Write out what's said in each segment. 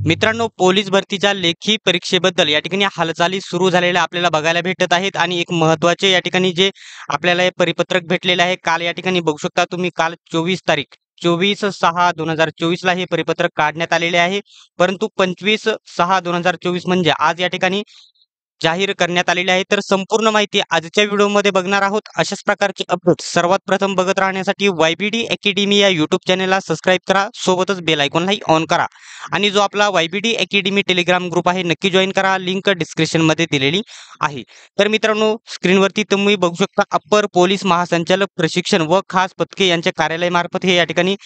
मित्रांनो, पोलीस भरतीच्या लेखी परीक्षेबद्दल या ठिकाणी हालचाली सुरू झालेल्या आपल्याला बघायला भेटत आहेत आणि एक महत्त्वाचे या ठिकाणी जे आपल्याला हे परिपत्रक भेटलेले आहे. काल या ठिकाणी बघू शकता तुम्ही, काल 24 तारीख 24/6/2024 ला हे परिपत्रक काढण्यात आलेले आहे. परंतु 25/6/2024 म्हणजे आज या ठिकाणी जाहीर करण्यात आलेली आहे. तर संपूर्ण माहिती आजच्या व्हिडिओमध्ये बघणार आहोत. अशाच प्रकारचे अपडेट सर्वात प्रथम बघत राहण्यासाठी YBD अकॅडमी या यूट्यूब चॅनलला सबस्क्राईब करा, सोबतच बेल आयकॉनलाही ऑन करा आणि जो आपला YBD अकॅडमी टेलिग्राम ग्रुप आहे नक्की जॉईन करा. लिंक डिस्क्रिप्शनमध्ये दिलेली आहे. तर मित्रांनो, स्क्रीनवरती तुम्ही बघू शकता अप्पर पोलीस महासंचालक प्रशिक्षण व खास पथके यांच्या कार्यालयामार्फत हे या ठिकाणी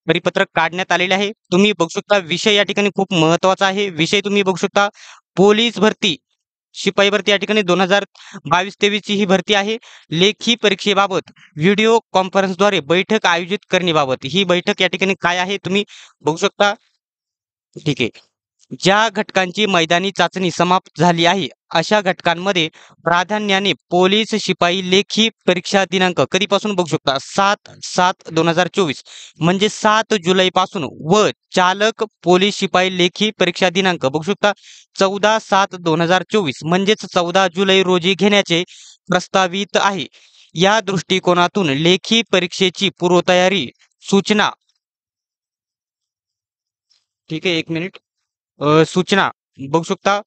परिपत्रक काढण्यात आलेले आहे. तुम्ही बघू शकता विषय या ठिकाणी खूप महत्त्वाचा आहे. विषय तुम्ही बघू शकता पोलीस भरती शिपाई भरती या ठिकाणी 2022-23 ची ही भरती आहे. लेखी परीक्षेबाबत व्हिडिओ कॉन्फरन्सद्वारे बैठक आयोजित करण्याबाबत ही बैठक या ठिकाणी काय आहे तुम्ही बघू शकता. ठीक आहे. ज्या घटकांची मैदानी चाचणी समाप्त झाली आहे अशा घटकांमध्ये प्राधान्याने पोलीस शिपाई लेखी परीक्षा दिनांक कधीपासून बघू शकता 7/7/2024 म्हणजे 7 जुलैपासून व चालक पोलीस शिपाई लेखी परीक्षा दिनांक बघू शकता 14/7/2024 म्हणजेच 14 जुलै रोजी घेण्याचे प्रस्तावित आहे. या दृष्टिकोनातून लेखी परीक्षेची पूर्वतयारी सूचना. ठीक आहे, एक मिनिट. सूचना बघू शकता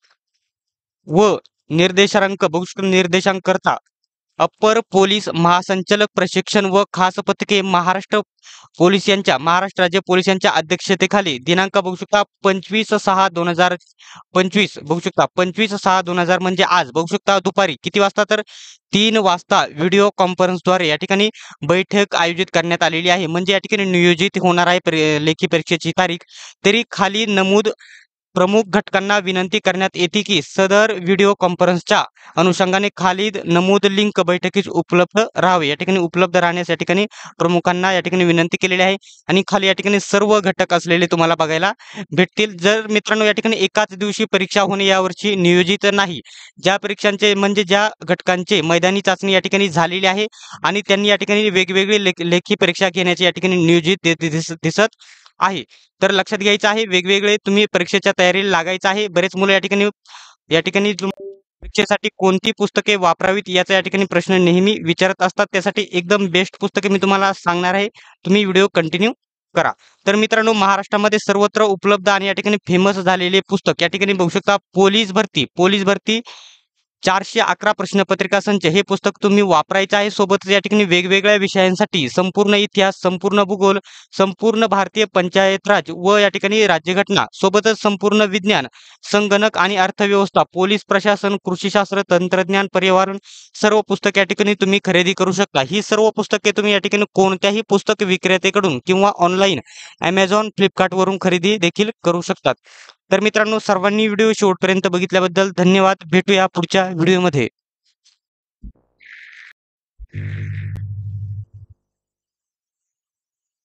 व निर्देशांक बघू शकता. निर्देशांकरता अप्पर पोलीस महासंचालक प्रशिक्षण व खास पथके महाराष्ट्र राज्य पोलीस यांच्या अध्यक्षतेखाली दिनांक बघू शकता 25/6/2025 बघू शकता 25/6/2000 म्हणजे आज बघू शकता दुपारी किती वाजता तर 3 वाजता व्हिडिओ कॉन्फरन्सद्वारे या ठिकाणी बैठक आयोजित करण्यात आलेली आहे. म्हणजे या ठिकाणी नियोजित होणार आहे लेखी परीक्षेची तारीख. तरी खाली नमूद प्रमुख घटकांना विनंती करण्यात येते की सदर व्हिडिओ कॉन्फरन्सच्या अनुषंगाने खाली नमूद लिंक बैठकीस उपलब्ध राहावे. या ठिकाणी उपलब्ध राहण्यास या ठिकाणी प्रमुखांना या ठिकाणी विनंती केलेली आहे आणि खाली या ठिकाणी सर्व घटक असलेले तुम्हाला बघायला भेटतील. जर मित्रांनो या ठिकाणी एकाच दिवशी परीक्षा होणे यावर्षी नियोजित नाही. ज्या परीक्षांचे म्हणजे ज्या घटकांचे मैदानी चाचणी या ठिकाणी झालेली आहे आणि त्यांनी या ठिकाणी वेगवेगळे लेखी परीक्षा घेण्याचे या ठिकाणी नियोजित दिसत आहे. तर लक्षात घ्यायचं आहे, वेगवेगळे तुम्ही परीक्षेच्या तयारीला लागायचं आहे. बरेच मुलं या ठिकाणी परीक्षेसाठी कोणती पुस्तके वापरावीत याचा या ठिकाणी प्रश्न नेहमी विचारत असतात. त्यासाठी एकदम बेस्ट पुस्तके मी तुम्हाला सांगणार आहे. तुम्ही व्हिडिओ कंटिन्यू करा. तर मित्रांनो, महाराष्ट्रामध्ये सर्वत्र उपलब्ध आणि या ठिकाणी फेमस झालेले पुस्तक या ठिकाणी बघू शकता पोलीस भरती 411 प्रश्नपत्रिका संच हे पुस्तक तुम्ही वापरायचं आहे. सोबतच या ठिकाणी वेगवेगळ्या विषयांसाठी संपूर्ण इतिहास, संपूर्ण भूगोल, संपूर्ण भारतीय पंचायत राज व या ठिकाणी राज्यघटना, सोबतच संपूर्ण विज्ञान, संगणक आणि अर्थव्यवस्था, पोलीस प्रशासन, कृषीशास्त्र, तंत्रज्ञान, पर्यावरण सर्व पुस्तक या ठिकाणी तुम्ही खरेदी करू शकता. ही सर्व पुस्तके तुम्ही या ठिकाणी कोणत्याही पुस्तक विक्रेत्याकडून किंवा ऑनलाईन Amazon, फ्लिपकार्टवरून खरेदी देखील करू शकतात. तर मित्रांनो, सर्वांनी व्हिडिओ शेवटपर्यंत बघितल्याबद्दल धन्यवाद. भेटूया पुढच्या व्हिडिओमध्ये.